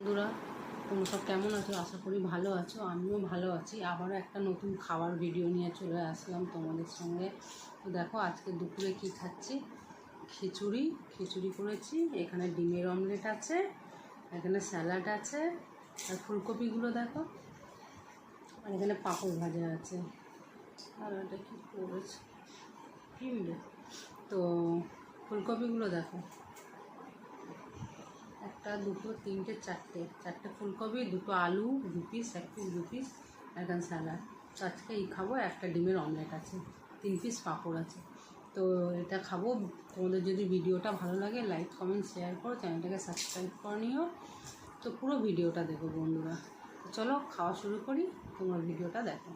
বন্ধুরা, তোমরা সব কেমন আছো? আশা করি ভালো আছো। আমিও ভালো আছি। আবারও একটা নতুন খাবার ভিডিও নিয়ে চলে আসলাম তোমাদের সঙ্গে। তো দেখো আজকে দুপুরে কি খাচ্ছি। খিচুড়ি করেছি। এখানে ডিমের অমলেট আছে, এখানে স্যালাড আছে, আর ফুলকপিগুলো দেখো, আর এখানে পাঁপড় ভাজা আছে। আর এটা কি করেছে তো ফুলকপিগুলো দেখো, একটা দুটো তিনটে চারটে ফুলকপি, দুটো আলু, 2 পিস, 1 পিস, 2 পিস, এখানে স্যালাড। তো আজকে এই খাবো। একটা ডিমের অমলেট আছে, 3 পিস পাঁপড় আছে। তো এটা খাবো। তোমাদের যদি ভিডিওটা ভালো লাগে লাইক কমেন্ট শেয়ার করো, চ্যানেলটাকে সাবস্ক্রাইব করে নিও। তো পুরো ভিডিওটা দেখো বন্ধুরা। চলো খাওয়া শুরু করি, তোমরা ভিডিওটা দেখো।